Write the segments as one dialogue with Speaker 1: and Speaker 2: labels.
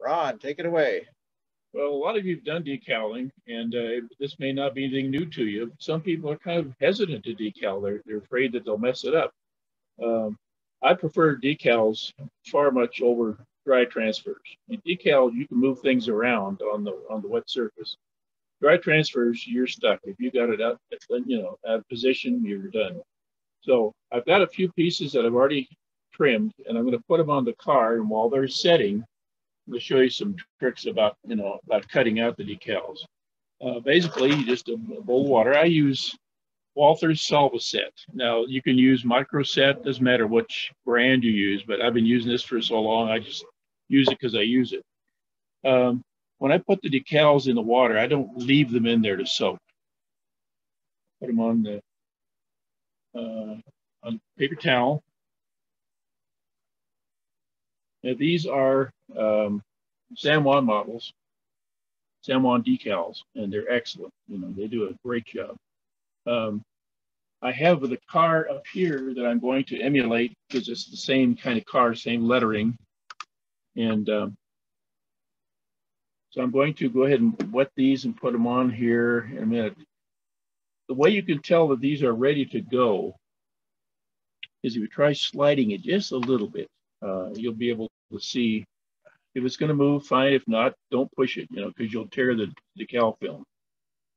Speaker 1: Ron, take it away.
Speaker 2: Well, a lot of you have done decaling, and this may not be anything new to you. Some people are kind of hesitant to decal. They're afraid that they'll mess it up. I prefer decals far much over dry transfers. In decal, you can move things around on the wet surface. Dry transfers, you're stuck. If you got it out, out of position, you're done. So I've got a few pieces that I've already trimmed, and I'm going to put them on the car. And while they're setting, I'm going to show you some tricks about cutting out the decals. Basically, just a bowl of water. I use Walther's Solvaset. Now you can use Microset. Doesn't matter which brand you use, but I've been using this for so long. I just use it because I use it. When I put the decals in the water, I don't leave them in there to soak. Put them on the on paper towel. Now, these are San Juan models, San Juan decals, and they're excellent. They do a great job. I have the car up here that I'm going to emulate because it's the same kind of car, same lettering. And so I'm going to go ahead and wet these and put them on here in a minute. The way you can tell that these are ready to go is if you try sliding it just a little bit, you'll be able to see if it's going to move, fine. If not, don't push it, because you'll tear the decal film.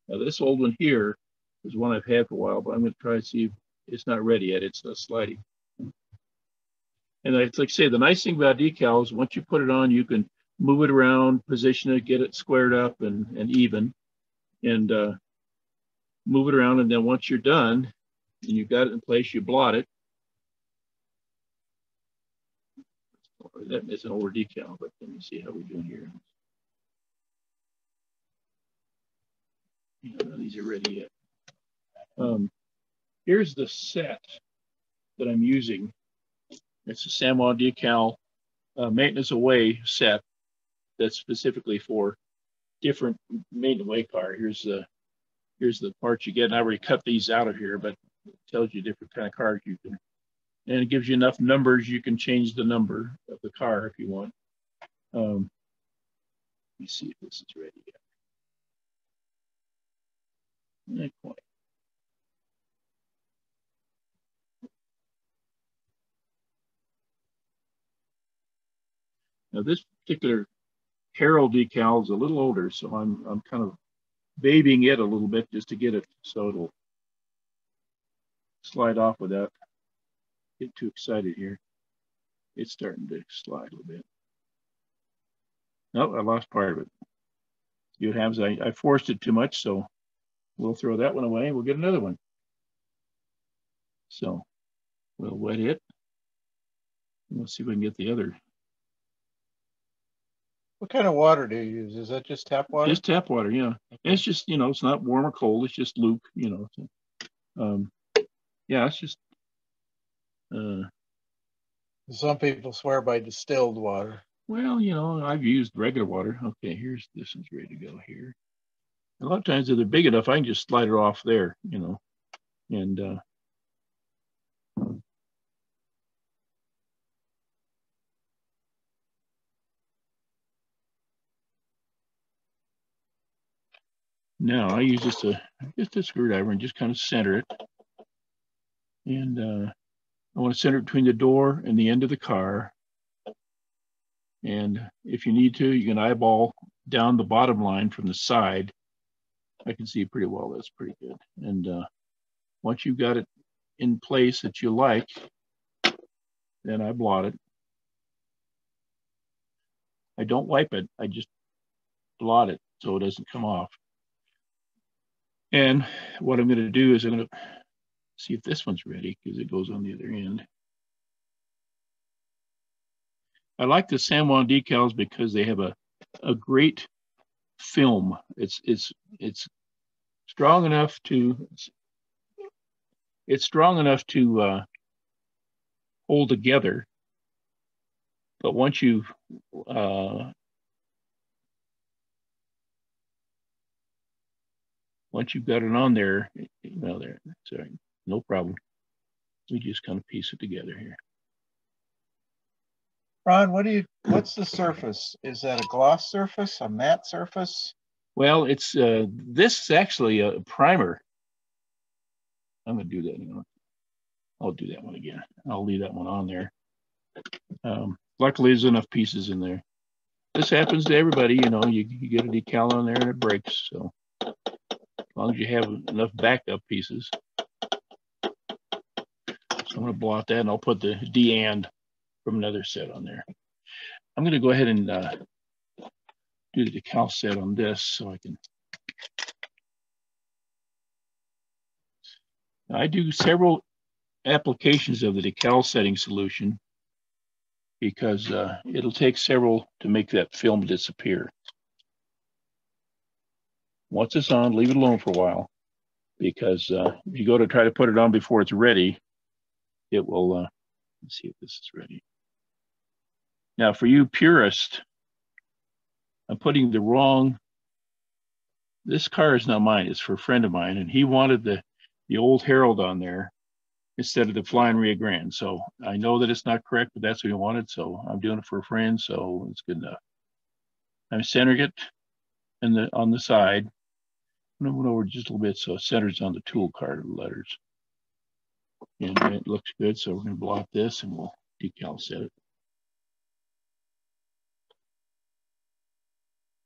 Speaker 2: Now this old one here is one I've had for a while, but I'm going to try to see if it's not ready yet. It's not sliding. And like I say, the nice thing about decals, once you put it on, you can move it around, position it, get it squared up and even, and move it around. And then once you're done and you've got it in place, you blot it. That is an older decal, but let me see how we're doing here. None of these are ready yet. Here's the set that I'm using. It's a San Juan decal maintenance away set that's specifically for different maintenance away car. Here's the parts you get. And I already cut these out of here, but it tells you different kind of cars you can. And it gives you enough numbers, you can change the number of the car if you want. Let me see if this is ready yet. Not quite. Now this particular Herald decal is a little older, so I'm kind of babying it a little bit just to get it so it'll slide off without get too excited here. It's starting to slide a little bit. Nope, I lost part of it. See what happens? I forced it too much, so we'll throw that one away. We'll get another one. So we'll wet it. We'll see if we can get the other.
Speaker 3: What kind of water do you use? Is that just tap water?
Speaker 2: Just tap water, yeah. And it's just, it's not warm or cold. It's just luke, So, yeah, it's just.
Speaker 3: Some people swear by distilled water.
Speaker 2: Well, I've used regular water. Okay, this one's ready to go here. A lot of times if they're big enough, I can just slide it off there, and now I use just a screwdriver and just kind of center it. And I want to center it between the door and the end of the car. And if you need to, you can eyeball down the bottom line from the side. I can see pretty well. That's pretty good. And once you've got it in place that you like, then I blot it. I don't wipe it. I just blot it so it doesn't come off. And what I'm going to do is I'm going to see if this one's ready because it goes on the other end. I like the San Juan decals because they have a great film. It's strong enough to hold together, but once you've got it on there, sorry, no problem. We just kind of piece it together here.
Speaker 3: Ron, what's the surface? Is that a gloss surface, a matte surface?
Speaker 2: Well, it's this is actually a primer. I'm going to do that. I'll do that one again. I'll leave that one on there. Luckily, there's enough pieces in there. This happens to everybody, you know. You get a decal on there and it breaks. So as long as you have enough backup pieces. So I'm going to blot that, and I'll put the D&D from another set on there. I'm going to go ahead and do the decal set on this so I can. I do several applications of the decal setting solution because it'll take several to make that film disappear. Once it's on, leave it alone for a while, because if you go to try to put it on before it's ready, it will, let's see if this is ready. Now for you purists, I'm putting the wrong, this car is not mine, it's for a friend of mine, and he wanted the old Herald on there instead of the Flying Rio Grande. So I know that it's not correct, but that's what he wanted. So I'm doing it for a friend, so it's good enough. I'm centering it on the side. I'm going to move over just a little bit so it centers on the tool card of the letters. And it looks good, so we're going to blot this and we'll decal set it.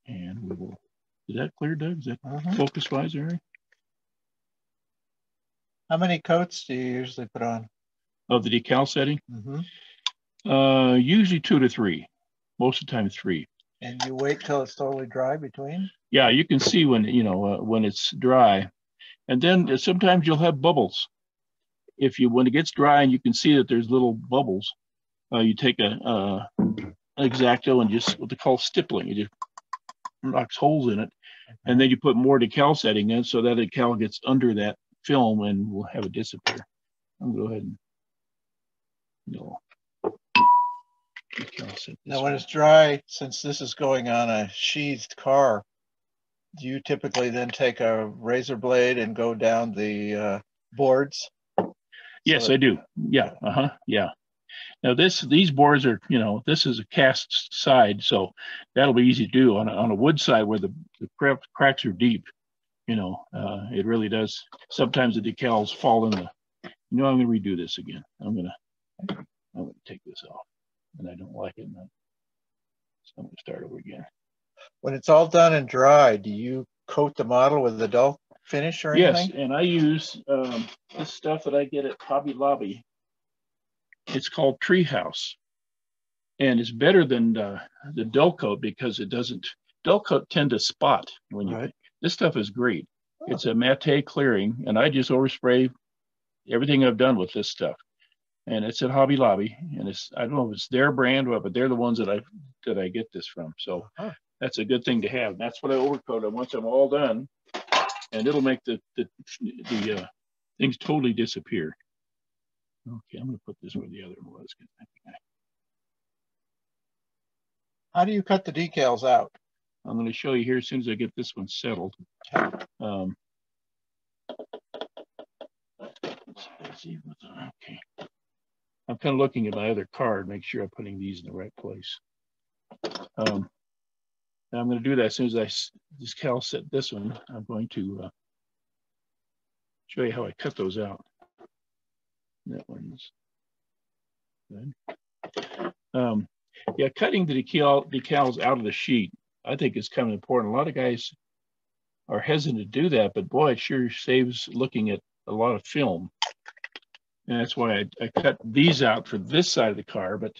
Speaker 2: And we will, is that clear, Doug? Is that focus wise, Eric?
Speaker 3: How many coats do you usually put on?
Speaker 2: Of the decal setting? Usually 2 to 3. Most of the time 3. And
Speaker 3: you wait till it's totally dry between?
Speaker 2: Yeah, you can see when, you know, when it's dry. And then sometimes you'll have bubbles. When it gets dry and you can see that there's little bubbles, you take an X-Acto and just what they call stippling. You just knocks holes in it, and then you put more decal setting in so that decal gets under that film and we'll have it disappear. I'm going to go ahead and
Speaker 3: now when it's dry, since this is going on a sheathed car, do you typically then take a razor blade and go down the boards?
Speaker 2: Yes, I do. Yeah. Yeah. Now these boards are, you know, this is a cast side, so that'll be easy to do on a wood side where the cracks are deep. You know, it really does. Sometimes the decals fall in the. You know, I'm going to redo this again. I'm going to take this off, and I don't like it. So I'm going to start over again.
Speaker 3: When it's all done and dry, do you coat the model with a dull finish or anything?
Speaker 2: Yes, and I use this stuff that I get at Hobby Lobby. It's called Treehouse, and it's better than the dull coat because it doesn't. Dull coat tend to spot when you. Right. This stuff is great. Oh. It's a matte clearing, and I just overspray everything I've done with this stuff. And it's at Hobby Lobby, and I don't know if it's their brand, but they're the ones that I get this from. So that's a good thing to have. That's what I overcoat on once I'm all done, and it'll make the things totally disappear. Okay, I'm going to put this where the other one was.
Speaker 3: How do you cut the decals out?
Speaker 2: I'm going to show you here as soon as I get this one settled. Let's see. Okay. I'm kind of looking at my other card, make sure I'm putting these in the right place. Now I'm going to do that as soon as I decal set this one. I'm going to show you how I cut those out. That one's good. Yeah, cutting the decals out of the sheet, I think is kind of important. A lot of guys are hesitant to do that, but boy, it sure saves looking at a lot of film. And that's why I cut these out for this side of the car. But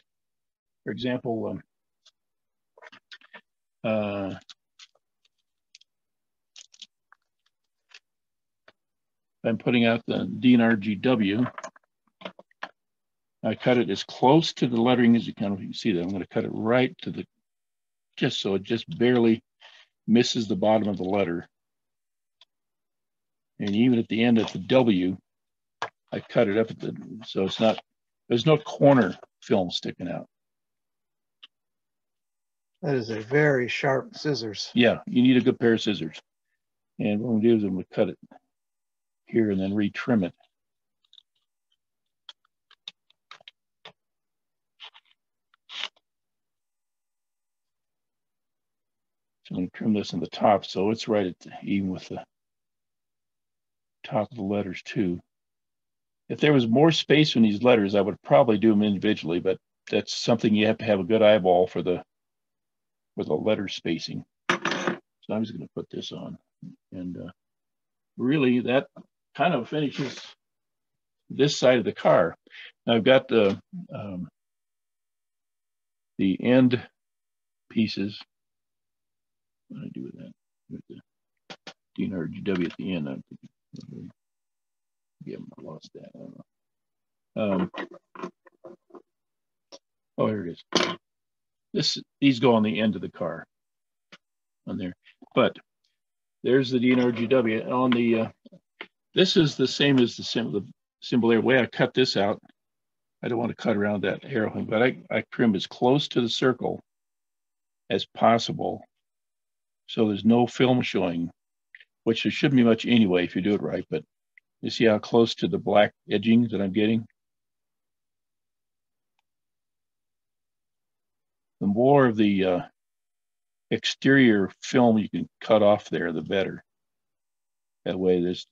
Speaker 2: for example, I'm putting out the DNRGW. I cut it as close to the lettering as you can. You can see that I'm going to cut it right to the, just so it just barely misses the bottom of the letter. And even at the end at the W, I cut it up at the, so it's not, there's no corner film sticking out.
Speaker 3: That is a very sharp scissors.
Speaker 2: Yeah, you need a good pair of scissors. And what I'm going to do is I'm going to cut it here and then retrim it. So I'm going to trim this in the top so it's right at even with the top of the letters too. If there was more space in these letters, I would probably do them individually, but that's something you have to have a good eyeball for the letter spacing. So I'm just going to put this on, and really that kind of finishes this side of the car. Now I've got the end pieces. What do I do with that? With the DNRGW at the end. I'm thinking, yeah, I lost that. I don't know. Oh, here it is. These go on the end of the car on there, but there's the DNRGW on the. This is the same as the symbol there. The way I cut this out, I don't want to cut around that arrowhead, but I trim as close to the circle as possible, so there's no film showing, which there shouldn't be much anyway if you do it right. But you see how close to the black edging that I'm getting? The more of the exterior film you can cut off there, the better. That way there's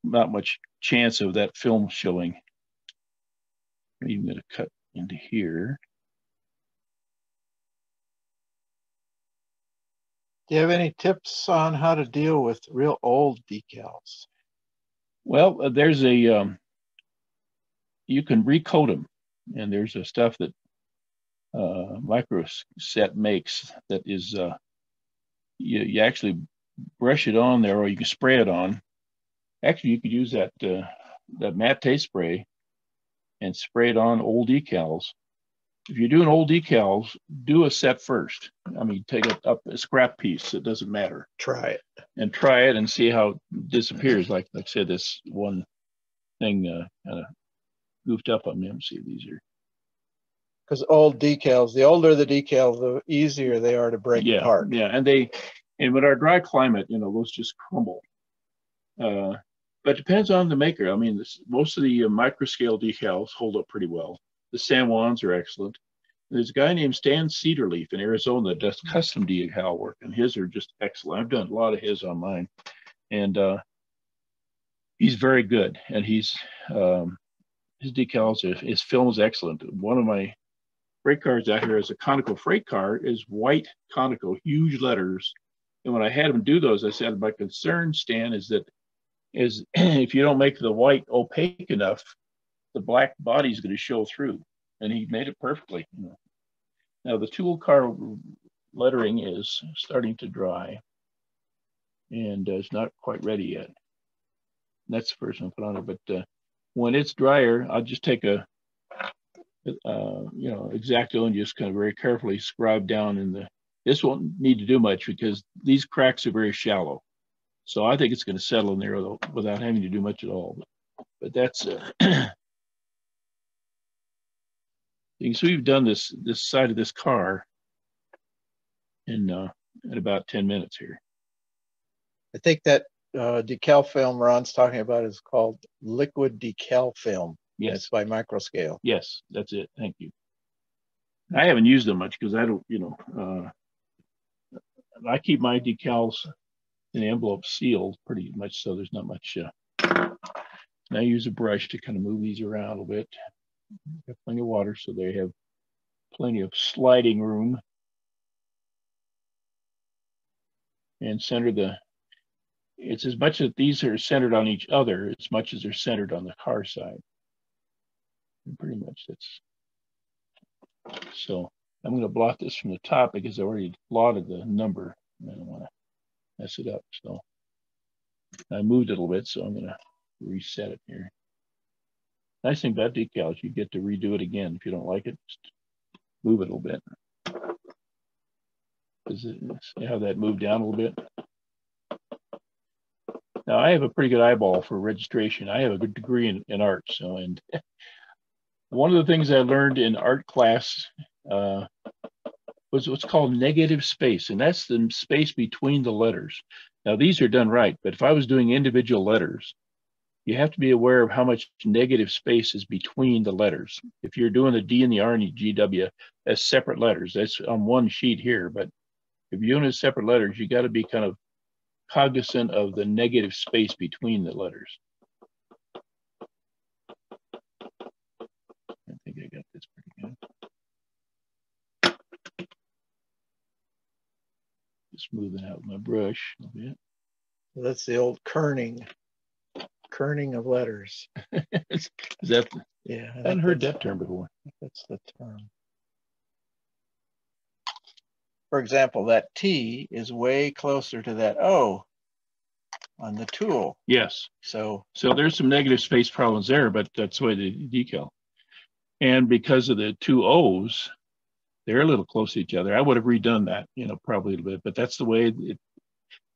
Speaker 2: not much chance of that film showing. I'm even going to cut into here.
Speaker 3: Do you have any tips on how to deal with real old decals?
Speaker 2: Well, there's a, you can recoat them, and there's a stuff that Microset makes that is, you actually brush it on there, or you can spray it on. Actually, you could use that matte spray and spray it on old decals. If you're doing old decals, do a set first. I mean, take up a scrap piece. It doesn't matter.
Speaker 3: Try it.
Speaker 2: And try it and see how it disappears. Like I said, this one thing kind of goofed up on me. Let me see if these are.
Speaker 3: Because old decals, the older the decal, the easier they are to break apart.
Speaker 2: Yeah, and with our dry climate, those just crumble. But it depends on the maker. I mean, most of the micro scale decals hold up pretty well. The San Juans are excellent. There's a guy named Stan Cedarleaf in Arizona that does custom decal work, and his are just excellent. I've done a lot of his on mine, and he's very good. And his decals, his film is excellent. One of my freight cars out here is a conical freight car, is white conical, huge letters. And when I had him do those, I said, my concern, Stan, is if you don't make the white opaque enough, the black body is going to show through. And he made it perfectly. Now the tool car lettering is starting to dry, and it's not quite ready yet. That's the first one I put on it. But when it's drier, I'll just take a X-Acto and just kind of very carefully scribe down in the. This won't need to do much because these cracks are very shallow, so I think it's going to settle in there without having to do much at all. But that's. You can see we've done this side of this car in about 10 minutes here.
Speaker 3: I think that decal film Ron's talking about is called liquid decal film.
Speaker 2: Yes.
Speaker 3: It's by Microscale.
Speaker 2: Yes, that's it. Thank you. I haven't used them much because I don't, I keep my decals in the envelope sealed pretty much, so there's not much. And I use a brush to kind of move these around a little bit. Got plenty of water, so they have plenty of sliding room. And center it's as much as these are centered on each other, as much as they're centered on the car side. And pretty much that's. So I'm going to blot this from the top because I already blotted the number. I don't want to mess it up. So I moved it a little bit, so I'm going to reset it here. Nice thing about decals, you get to redo it again. If you don't like it, just move it a little bit. See how that moved down a little bit? Now, I have a pretty good eyeball for registration. I have a good degree in art. So, and one of the things I learned in art class was what's called negative space. And that's the space between the letters. Now, these are done right. But if I was doing individual letters, you have to be aware of how much negative space is between the letters. If you're doing the D and the R and the GW as separate letters, that's on one sheet here, but if you're doing separate letters, you got to be kind of cognizant of the negative space between the letters. I think I got this pretty good. Just smoothing out my brush a little bit.
Speaker 3: That's the old kerning of letters.
Speaker 2: Is that?
Speaker 3: Yeah,
Speaker 2: I hadn't heard that term before.
Speaker 3: That's the term. For example, that T is way closer to that O on the tool.
Speaker 2: Yes.
Speaker 3: So
Speaker 2: there's some negative space problems there, but that's the way the decal. And because of the two O's, they're a little close to each other. I would have redone that, probably a little bit, but that's the way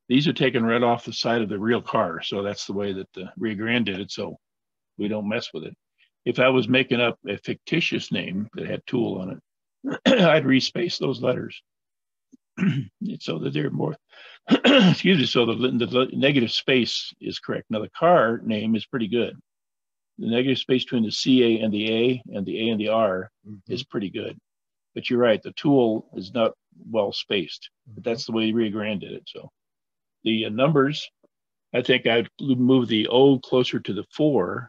Speaker 2: these are taken right off the side of the real car. So that's the way that the Rio Grande did it. So we don't mess with it. If I was making up a fictitious name that had tool on it, I'd respace those letters so that they're more, excuse me, so the negative space is correct. Now the car name is pretty good. The negative space between the CA and the A and the R is pretty good. But you're right, the tool is not well spaced. But that's the way Rio Grande did it. So the numbers, I think I'd move the O closer to the 4.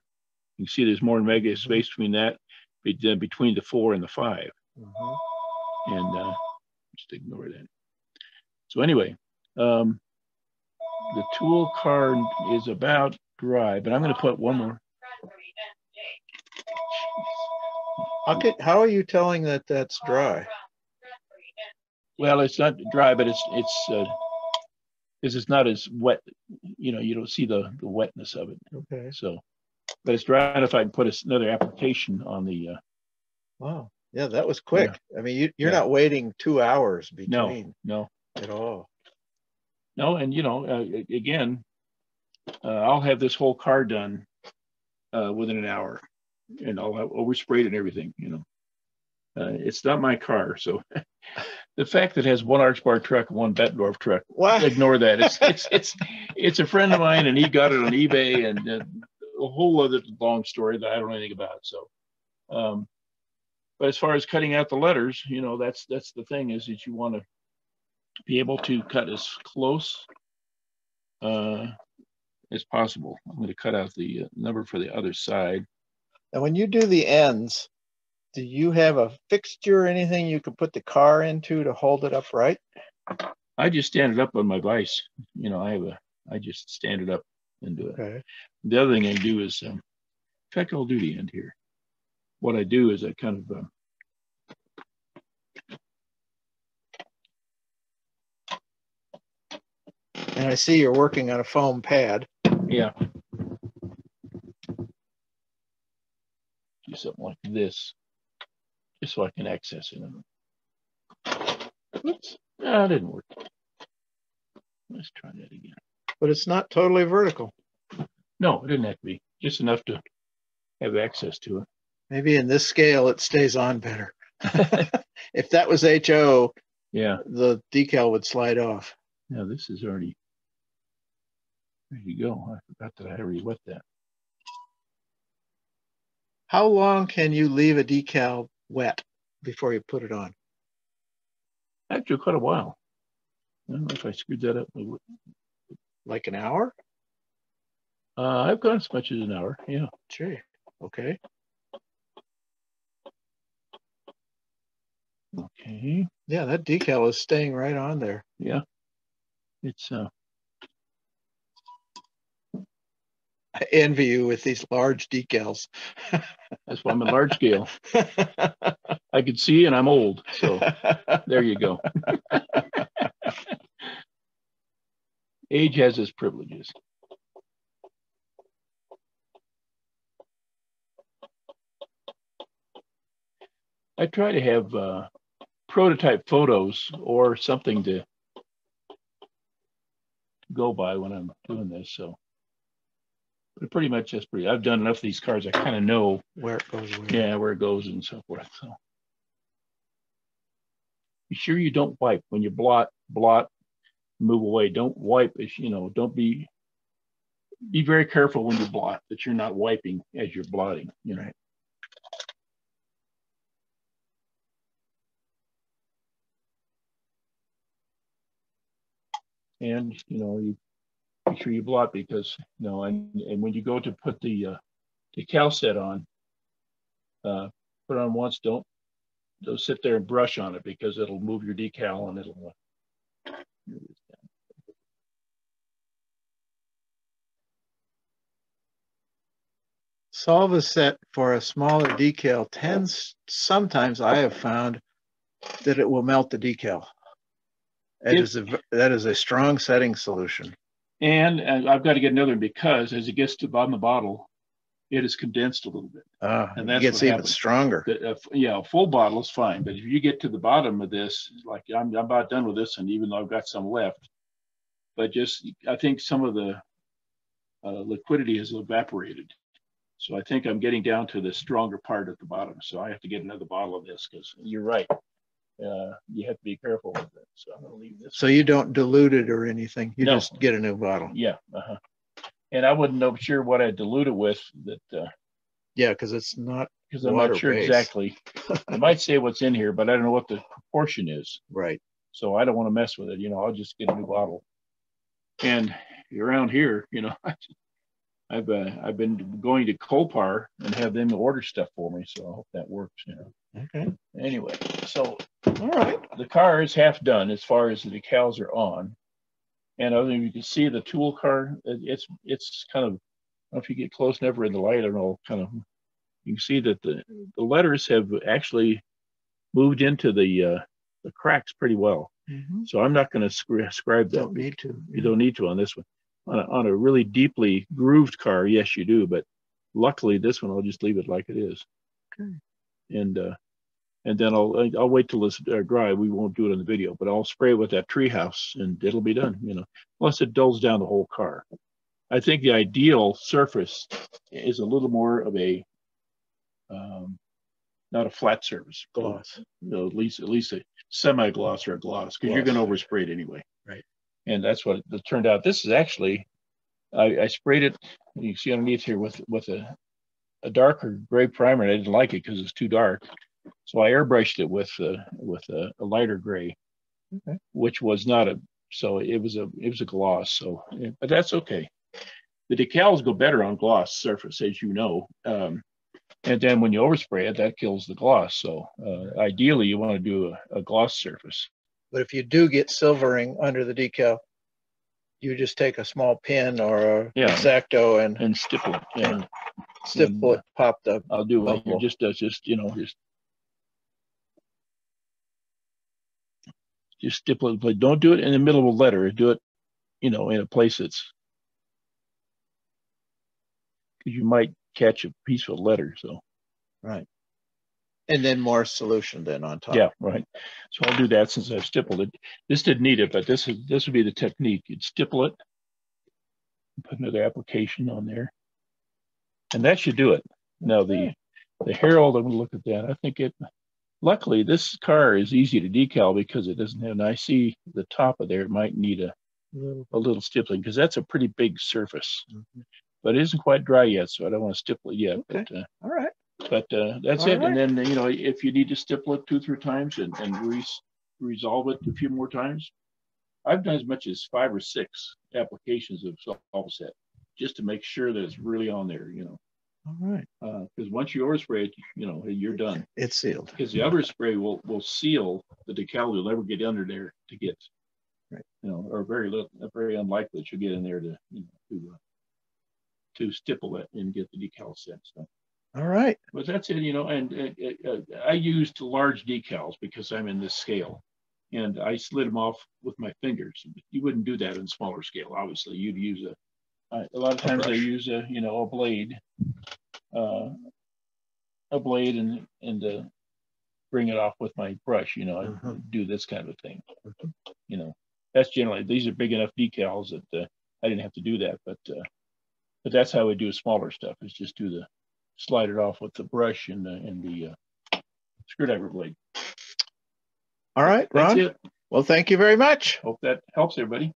Speaker 2: You can see there's more negative space between that, between the 4 and the 5. And just ignore that. So anyway, the tool card is about dry, but I'm going to put one more.
Speaker 3: How are you telling that that's dry?
Speaker 2: Well, it's not dry, but it's not as wet. You don't see the wetness of it.
Speaker 3: Okay.
Speaker 2: So, but it's dry enough. I can put another application on the.
Speaker 3: Wow. Yeah, that was quick.
Speaker 2: Yeah.
Speaker 3: I mean, you're not waiting 2 hours between.
Speaker 2: No.
Speaker 3: At all.
Speaker 2: No, and again, I'll have this whole car done within an hour, and I'll have oversprayed and everything. It's not my car, so the fact that it has one arch bar truck and one Bettendorf truck, ignore that. It's a friend of mine, and he got it on eBay, and a whole other long story that I don't know anything about. So, but as far as cutting out the letters, that's the thing, is that you want to be able to cut as close as possible. I'm going to cut out the number for the other side.
Speaker 3: And when you do the ends, do you have a fixture or anything you can put the car into to hold it upright?
Speaker 2: I just stand it up on my vise. I just stand it up and do it.
Speaker 3: Okay.
Speaker 2: The other thing I do is, in fact, I'll do the end here. What I do is I kind of,
Speaker 3: and I see you're working on a foam pad.
Speaker 2: Yeah. Do something like this, just so I can access it. Oops, no, it didn't work. Let's try that again.
Speaker 3: But it's not totally vertical.
Speaker 2: No, it didn't have to be. Just enough to have access to it.
Speaker 3: Maybe in this scale, it stays on better. If that was HO,
Speaker 2: yeah,
Speaker 3: the decal would slide off.
Speaker 2: Now this is already, there you go. I forgot that I already wet that.
Speaker 3: How long can you leave a decal wet before you put it on?
Speaker 2: Actually, quite a while. I don't know if I screwed that up.
Speaker 3: Like an hour?
Speaker 2: I've gone as much as an hour. Yeah.
Speaker 3: Gee. Okay.
Speaker 2: Okay.
Speaker 3: Yeah, that decal is staying right on there.
Speaker 2: Yeah. It's
Speaker 3: I envy you with these large decals.
Speaker 2: That's why I'm a large scale. I can see and I'm old. So there you go. Age has its privileges. I try to have prototype photos or something to go by when I'm doing this. So, but pretty much that's pretty. I've done enough of these cars. I kind of know
Speaker 3: where it goes.
Speaker 2: Yeah, where it goes and so forth. So, be sure you don't wipe when you blot, move away. Don't wipe. Don't be very careful when you blot that you're not wiping as you're blotting.
Speaker 3: Right.
Speaker 2: and you make sure you blot, because and when you go to put the decal set on, put it on once. Don't sit there and brush on it, because it'll move your decal and it'll.
Speaker 3: Solve set for a smaller decal sometimes I have found that it will melt the decal. That is a strong setting solution.
Speaker 2: And I've got to get another one, because as it gets to the bottom of the bottle, it is condensed a little bit.
Speaker 3: And it gets even stronger.
Speaker 2: A full bottle is fine, but if you get to the bottom of this, like I'm about done with this, and even though I've got some left, but I think some of the liquidity has evaporated. So I think I'm getting down to the stronger part at the bottom. So I have to get another bottle of this, because you're right. You have to be careful with it. So I'm going to leave this.
Speaker 3: So you don't dilute it or anything. You just get a new bottle.
Speaker 2: Yeah. And I wouldn't know sure what I dilute it with.
Speaker 3: Yeah, because it's not.
Speaker 2: Because I'm not sure exactly. I might say what's in here, but I don't know what the proportion is.
Speaker 3: Right.
Speaker 2: So I don't want to mess with it. I'll just get a new bottle. And around here, I've been going to Copar and have them order stuff for me. So I hope that works.
Speaker 3: Okay.
Speaker 2: Anyway, so all right, the car is half done as far as the decals are on. And other than you can see the tool car, it's kind of, I don't know if you get close, never in the light, I don't know, kind of, you can see that the letters have actually moved into the cracks pretty well.
Speaker 3: Mm-hmm.
Speaker 2: So I'm not going to scribe that.
Speaker 3: Don't need to.
Speaker 2: You don't need to on this one. On a really deeply grooved car, yes, you do. But luckily, this one, I'll just leave it like it is.
Speaker 3: Okay.
Speaker 2: And then I'll wait till it's dry. We won't do it on the video, but I'll spray it with that treehouse, and it'll be done. Plus it dulls down the whole car. I think the ideal surface is a little more of a not a flat surface,
Speaker 3: gloss.
Speaker 2: At least a semi-gloss or a gloss, because you're going to overspray it anyway.
Speaker 3: Right.
Speaker 2: And that's what it turned out. This is actually, I sprayed it. You can see underneath here with a darker gray primer, and I didn't like it because it's too dark. So I airbrushed it with a lighter gray, okay, which was not so it was a gloss. So, but that's okay. The decals go better on gloss surface, as you know. And then when you overspray it, that kills the gloss. So ideally, you want to do a gloss surface.
Speaker 3: But if you do get silvering under the decal, you just take a small pin or a X-Acto and
Speaker 2: stipple it. Yeah.
Speaker 3: And stipple it, pop the.
Speaker 2: I'll do it.
Speaker 3: Bubble.
Speaker 2: Just stipple it, but don't do it in the middle of a letter. Do it, in a place that's, because you might catch a piece of a letter. So,
Speaker 3: right. And then more solution then on top.
Speaker 2: Yeah, right. So I'll do that since I've stippled it. This didn't need it, but this would be the technique. You'd stipple it, put another application on there, and that should do it. Now the Herald, I'm going to look at that. I think luckily this car is easy to decal because it doesn't have, and I see the top of there, it might need a little stippling, because that's a pretty big surface. Mm-hmm. But it isn't quite dry yet, so I don't want to stipple it yet.
Speaker 3: Okay.
Speaker 2: But,
Speaker 3: all right.
Speaker 2: But that's it. Right. And then, if you need to stipple it 2 or 3 times and resolve it a few more times, I've done as much as 5 or 6 applications of solve set just to make sure that it's really on there,
Speaker 3: All right.
Speaker 2: Because once you overspray it, you're done.
Speaker 3: It's sealed.
Speaker 2: Because the overspray will seal the decal. You'll never get under there to get,
Speaker 3: right.
Speaker 2: Or very unlikely that you'll get in there to stipple it and get the decal set. So.
Speaker 3: All right.
Speaker 2: But that's it, and I used large decals because I'm in this scale, and I slid them off with my fingers. You wouldn't do that in smaller scale, obviously. You'd use a lot of times I use a blade, and bring it off with my brush, I do this kind of thing. That's generally, these are big enough decals that I didn't have to do that, but that's how we do smaller stuff, is just slide it off with the brush and the screwdriver blade.
Speaker 3: All right, Ron.
Speaker 2: That's it.
Speaker 3: Well, thank you very much.
Speaker 2: Hope that helps everybody.